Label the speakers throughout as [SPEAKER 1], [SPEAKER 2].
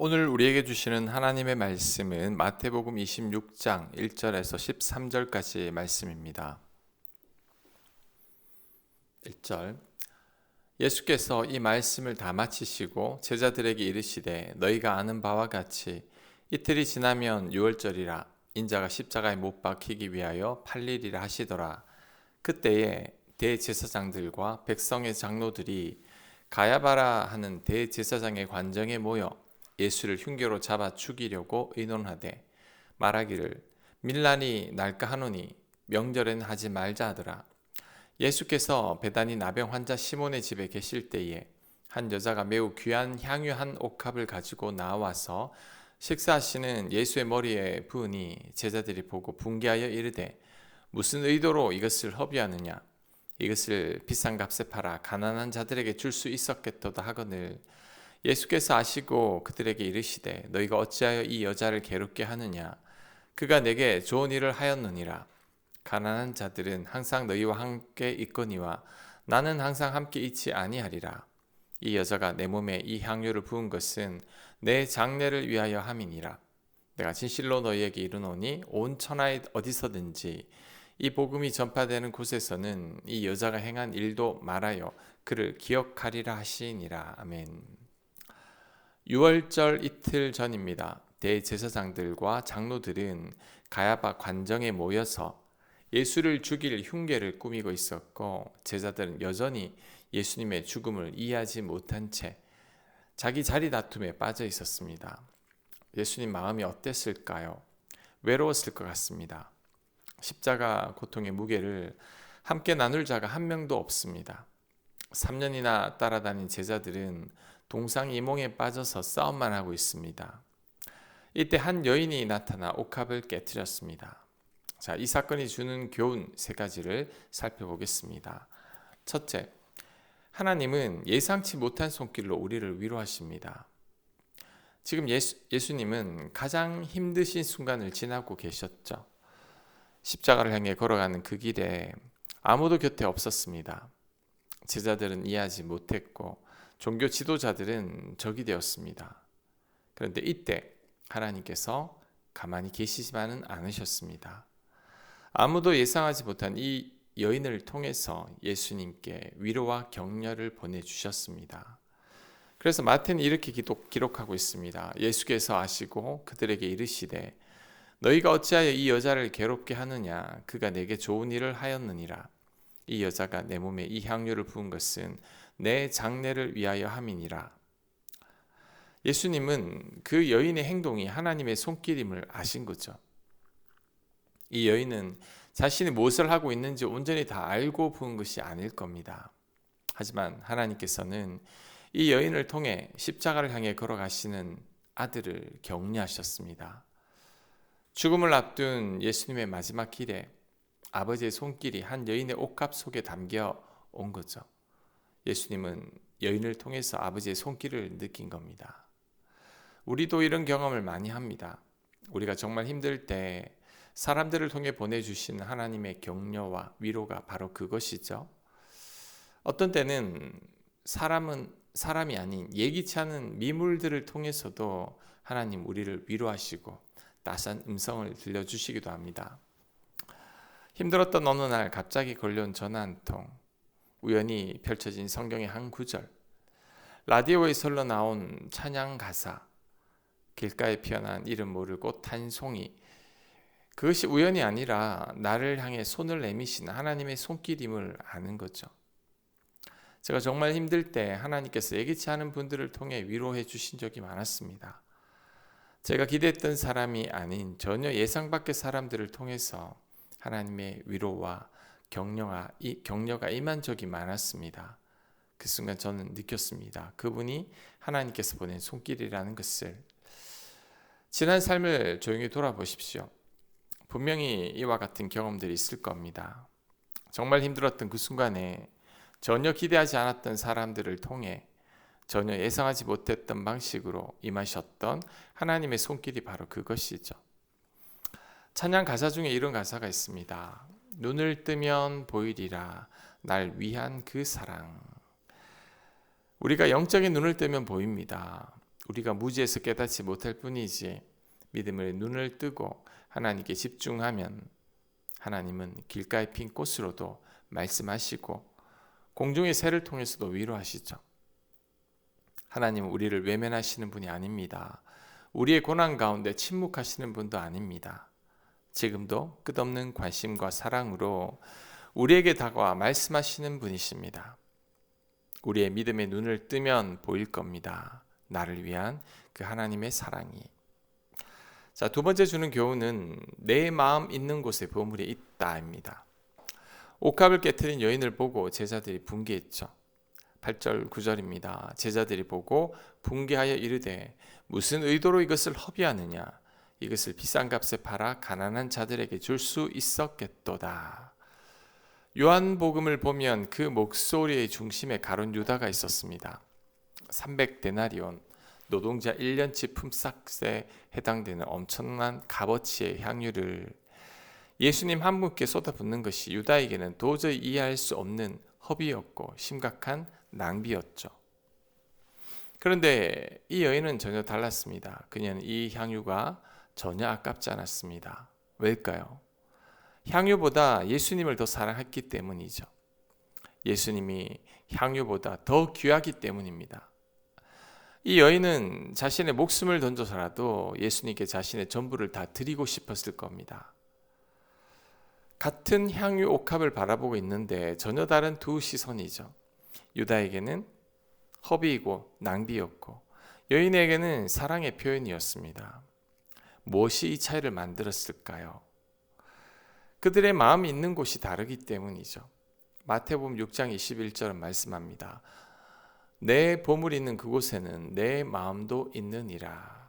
[SPEAKER 1] 오늘 우리에게 주시는 하나님의 말씀은 마태복음 26장 1절에서 13절까지의 말씀입니다. 1절 예수께서 이 말씀을 다 마치시고 제자들에게 이르시되 너희가 아는 바와 같이 이틀이 지나면 유월절이라 인자가 십자가에 못 박히기 위하여 팔리리라 하시더라. 그때에 대제사장들과 백성의 장로들이 가야바라 하는 대제사장의 관정에 모여 예수를 흉계로 잡아 죽이려고 의논하되 말하기를 밀란이 날까 하노니 명절엔 하지 말자 하더라. 예수께서 베다니 나병 환자 시몬의 집에 계실 때에 한 여자가 매우 귀한 향유 한 옥합을 가지고 나와서 식사하시는 예수의 머리에 부으니 제자들이 보고 분개하여 이르되 무슨 의도로 이것을 허비하느냐, 이것을 비싼 값에 팔아 가난한 자들에게 줄 수 있었겠도다 하거늘. 예수께서 아시고 그들에게 이르시되 너희가 어찌하여 이 여자를 괴롭게 하느냐, 그가 내게 좋은 일을 하였느니라. 가난한 자들은 항상 너희와 함께 있거니와 나는 항상 함께 있지 아니하리라. 이 여자가 내 몸에 이 향유를 부은 것은 내 장례를 위하여 함이니라. 내가 진실로 너희에게 이르노니 온 천하에 어디서든지 이 복음이 전파되는 곳에서는 이 여자가 행한 일도 말하여 그를 기억하리라 하시니라. 아멘. 유월절 이틀 전입니다. 대제사장들과 장로들은 가야바 관정에 모여서 예수를 죽일 흉계를 꾸미고 있었고, 제자들은 여전히 예수님의 죽음을 이해하지 못한 채 자기 자리 다툼에 빠져 있었습니다. 예수님 마음이 어땠을까요? 외로웠을 것 같습니다. 십자가 고통의 무게를 함께 나눌 자가 한 명도 없습니다. 3년이나 따라다닌 제자들은 동상이몽에 빠져서 싸움만 하고 있습니다. 이때 한 여인이 나타나 옥합을 깨뜨렸습니다. 자, 이 사건이 주는 교훈 세 가지를 살펴보겠습니다. 첫째, 하나님은 예상치 못한 손길로 우리를 위로하십니다. 지금 예수님은 가장 힘드신 순간을 지나고 계셨죠. 십자가를 향해 걸어가는 그 길에 아무도 곁에 없었습니다. 제자들은 이해하지 못했고 종교 지도자들은 적이 되었습니다. 그런데 이때 하나님께서 가만히 계시지만은 않으셨습니다. 아무도 예상하지 못한 이 여인을 통해서 예수님께 위로와 격려를 보내주셨습니다. 그래서 마태는 이렇게 기록하고 있습니다. 예수께서 아시고 그들에게 이르시되 너희가 어찌하여 이 여자를 괴롭게 하느냐, 그가 내게 좋은 일을 하였느니라. 이 여자가 내 몸에 이 향유를 부은 것은 내 장례를 위하여 함이니라. 예수님은 그 여인의 행동이 하나님의 손길임을 아신 거죠. 이 여인은 자신이 무엇을 하고 있는지 온전히 다 알고 부은 것이 아닐 겁니다. 하지만 하나님께서는 이 여인을 통해 십자가를 향해 걸어가시는 아들을 격려하셨습니다. 죽음을 앞둔 예수님의 마지막 길에 아버지의 손길이 한 여인의 옥합 속에 담겨 온 거죠. 예수님은 여인을 통해서 아버지의 손길을 느낀 겁니다. 우리도 이런 경험을 많이 합니다. 우리가 정말 힘들 때 사람들을 통해 보내주신 하나님의 격려와 위로가 바로 그것이죠. 어떤 때는 사람이 아닌 예기치 않은 미물들을 통해서도 하나님 우리를 위로하시고 따스한 음성을 들려주시기도 합니다. 힘들었던 어느 날 갑자기 걸려온 전화 한 통, 우연히 펼쳐진 성경의 한 구절, 라디오에서 흘러나온 찬양 가사, 길가에 피어난 이름 모를 꽃 한 송이, 그것이 우연이 아니라 나를 향해 손을 내미신 하나님의 손길임을 아는 거죠. 제가 정말 힘들 때 하나님께서 예기치 않은 분들을 통해 위로해 주신 적이 많았습니다. 제가 기대했던 사람이 아닌 전혀 예상 밖의 사람들을 통해서 하나님의 위로와 격려가 임한 적이 많았습니다. 그 순간 저는 느꼈습니다. 그분이 하나님께서 보낸 손길이라는 것을. 지난 삶을 조용히 돌아보십시오. 분명히 이와 같은 경험들이 있을 겁니다. 정말 힘들었던 그 순간에 전혀 기대하지 않았던 사람들을 통해 전혀 예상하지 못했던 방식으로 임하셨던 하나님의 손길이 바로 그것이죠. 찬양 가사 중에 이런 가사가 있습니다. 눈을 뜨면 보이리라 날 위한 그 사랑. 우리가 영적인 눈을 뜨면 보입니다. 우리가 무지해서 깨닫지 못할 뿐이지 믿음의 눈을 뜨고 하나님께 집중하면 하나님은 길가에 핀 꽃으로도 말씀하시고 공중의 새를 통해서도 위로하시죠. 하나님은 우리를 외면하시는 분이 아닙니다. 우리의 고난 가운데 침묵하시는 분도 아닙니다. 지금도 끝없는 관심과 사랑으로 우리에게 다가와 말씀하시는 분이십니다. 우리의 믿음의 눈을 뜨면 보일 겁니다. 나를 위한 그 하나님의 사랑이. 자, 두 번째 주는 교훈은 내 마음 있는 곳에 보물이 있다입니다. 옥합을 깨트린 여인을 보고 제자들이 분개했죠. 8절 9절입니다. 제자들이 보고 분개하여 이르되 무슨 의도로 이것을 허비하느냐? 이것을 비싼 값에 팔아 가난한 자들에게 줄 수 있었겠도다. 요한복음을 보면 그 목소리의 중심에 가룟 유다가 있었습니다. 300데나리온, 노동자 1년치 품삯에 해당되는 엄청난 값어치의 향유를 예수님 한 분께 쏟아붓는 것이 유다에게는 도저히 이해할 수 없는 허비였고 심각한 낭비였죠. 그런데 이 여인은 전혀 달랐습니다. 그녀는 이 향유가 전혀 아깝지 않았습니다. 왜일까요? 향유보다 예수님을 더 사랑했기 때문이죠. 예수님이 향유보다 더 귀하기 때문입니다. 이 여인은 자신의 목숨을 던져서라도 예수님께 자신의 전부를 다 드리고 싶었을 겁니다. 같은 향유 옥합을 바라보고 있는데 전혀 다른 두 시선이죠. 유다에게는 허비이고 낭비였고 여인에게는 사랑의 표현이었습니다. 무엇이 이 차이를 만들었을까요? 그들의 마음이 있는 곳이 다르기 때문이죠. 마태복음 6장 21절은 말씀합니다. 내 보물이 있는 그곳에는 내 마음도 있느니라.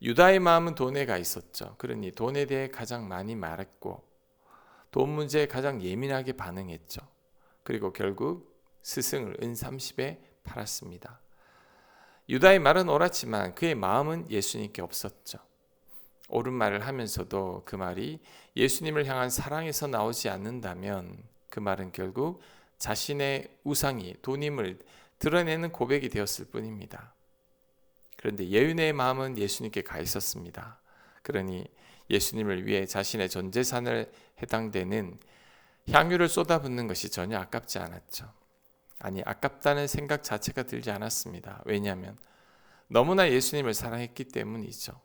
[SPEAKER 1] 유다의 마음은 돈에 가 있었죠. 그러니 돈에 대해 가장 많이 말했고 돈 문제에 가장 예민하게 반응했죠. 그리고 결국 스승을 은 30에 팔았습니다. 유다의 말은 옳았지만 그의 마음은 예수님께 없었죠. 옳은 말을 하면서도 그 말이 예수님을 향한 사랑에서 나오지 않는다면 그 말은 결국 자신의 우상이 돈임을 드러내는 고백이 되었을 뿐입니다. 그런데 여인의 마음은 예수님께 가 있었습니다. 그러니 예수님을 위해 자신의 전 재산을 해당되는 향유를 쏟아붓는 것이 전혀 아깝지 않았죠. 아니, 아깝다는 생각 자체가 들지 않았습니다. 왜냐하면 너무나 예수님을 사랑했기 때문이죠.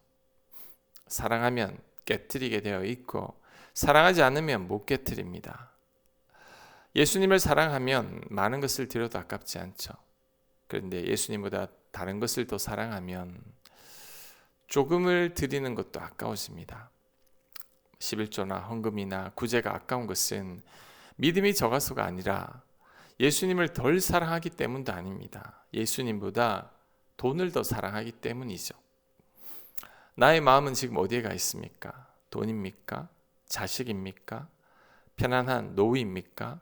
[SPEAKER 1] 사랑하면 깨트리게 되어 있고 사랑하지 않으면 못 깨트립니다. 예수님을 사랑하면 많은 것을 드려도 아깝지 않죠. 그런데 예수님보다 다른 것을 더 사랑하면 조금을 드리는 것도 아까워집니다. 11조나 헌금이나 구제가 아까운 것은 믿음이 적어서가 아니라 예수님을 덜 사랑하기 때문도 아닙니다. 예수님보다 돈을 더 사랑하기 때문이죠. 나의 마음은 지금 어디에 가 있습니까? 돈입니까? 자식입니까? 편안한 노후입니까?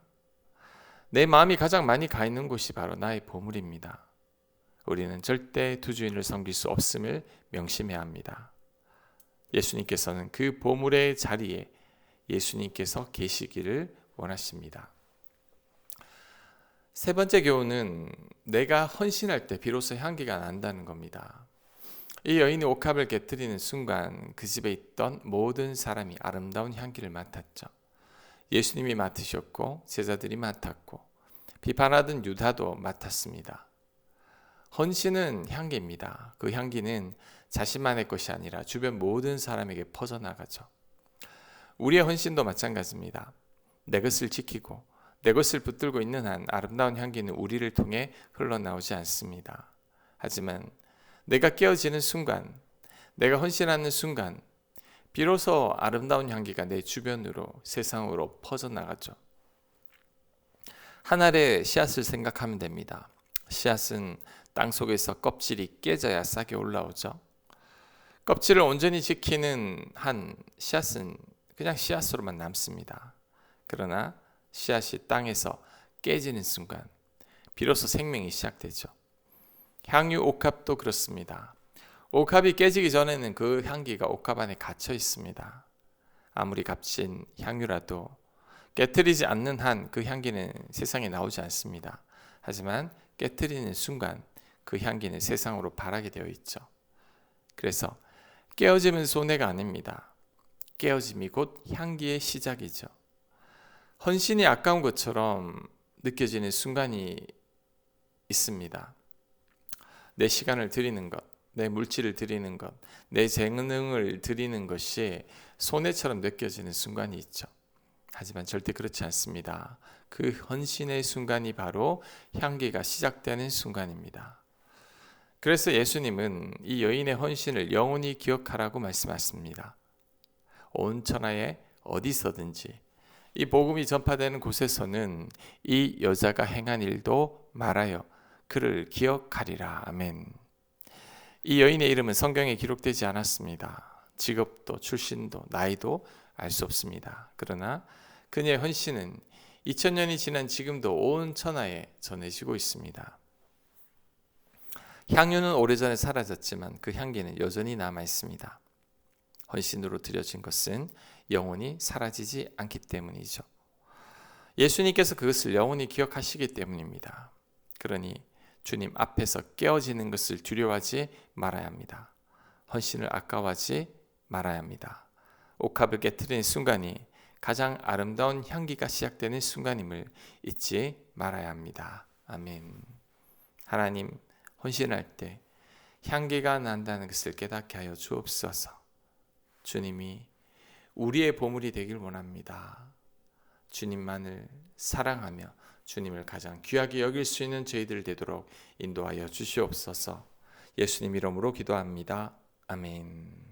[SPEAKER 1] 내 마음이 가장 많이 가 있는 곳이 바로 나의 보물입니다. 우리는 절대 두 주인을 섬길 수 없음을 명심해야 합니다. 예수님께서는 그 보물의 자리에 예수님께서 계시기를 원하십니다. 세 번째 교훈은 내가 헌신할 때 비로소 향기가 난다는 겁니다. 이 여인이 옥합을 깨트리는 순간 그 집에 있던 모든 사람이 아름다운 향기를 맡았죠. 예수님이 맡으셨고 제자들이 맡았고 비판하던 유다도 맡았습니다. 헌신은 향기입니다. 그 향기는 자신만의 것이 아니라 주변 모든 사람에게 퍼져나가죠. 우리의 헌신도 마찬가지입니다. 내 것을 지키고 내 것을 붙들고 있는 한 아름다운 향기는 우리를 통해 흘러나오지 않습니다. 하지만 내가 깨어지는 순간, 내가 헌신하는 순간 비로소 아름다운 향기가 내 주변으로 세상으로 퍼져나가죠. 한 알의 씨앗을 생각하면 됩니다. 씨앗은 땅속에서 껍질이 깨져야 싹이 올라오죠. 껍질을 온전히 지키는 한 씨앗은 그냥 씨앗으로만 남습니다. 그러나 씨앗이 땅에서 깨지는 순간 비로소 생명이 시작되죠. 향유 옥합도 그렇습니다. 옥합이 깨지기 전에는 그 향기가 옥합 안에 갇혀 있습니다. 아무리 값진 향유라도 깨트리지 않는 한 그 향기는 세상에 나오지 않습니다. 하지만 깨트리는 순간 그 향기는 세상으로 바라게 되어 있죠. 그래서 깨어짐은 손해가 아닙니다. 깨어짐이 곧 향기의 시작이죠. 헌신이 아까운 것처럼 느껴지는 순간이 있습니다. 내 시간을 드리는 것, 내 물질을 드리는 것, 내 재능을 드리는 것이 손해처럼 느껴지는 순간이 있죠. 하지만 절대 그렇지 않습니다. 그 헌신의 순간이 바로 향기가 시작되는 순간입니다. 그래서 예수님은 이 여인의 헌신을 영원히 기억하라고 말씀하십니다. 온 천하에 어디서든지 이 복음이 전파되는 곳에서는 이 여자가 행한 일도 말하여 그를 기억하리라. 아멘. 이 여인의 이름은 성경에 기록되지 않았습니다. 직업도 출신도 나이도 알 수 없습니다. 그러나 그녀의 헌신은 2000년이 지난 지금도 온 천하에 전해지고 있습니다. 향유는 오래전에 사라졌지만 그 향기는 여전히 남아 있습니다. 헌신으로 드려진 것은 영원히 사라지지 않기 때문이죠. 예수님께서 그것을 영원히 기억하시기 때문입니다. 그러니 주님 앞에서 깨어지는 것을 두려워하지 말아야 합니다. 헌신을 아까워하지 말아야 합니다. 옥합을 깨트리는 순간이 가장 아름다운 향기가 시작되는 순간임을 잊지 말아야 합니다. 아멘. 하나님, 헌신할 때 향기가 난다는 것을 깨닫게 하여 주옵소서. 주님이 우리의 보물이 되길 원합니다. 주님만을 사랑하며 주님을 가장 귀하게 여길 수 있는 저희들 되도록 인도하여 주시옵소서. 예수님 이름으로 기도합니다. 아멘.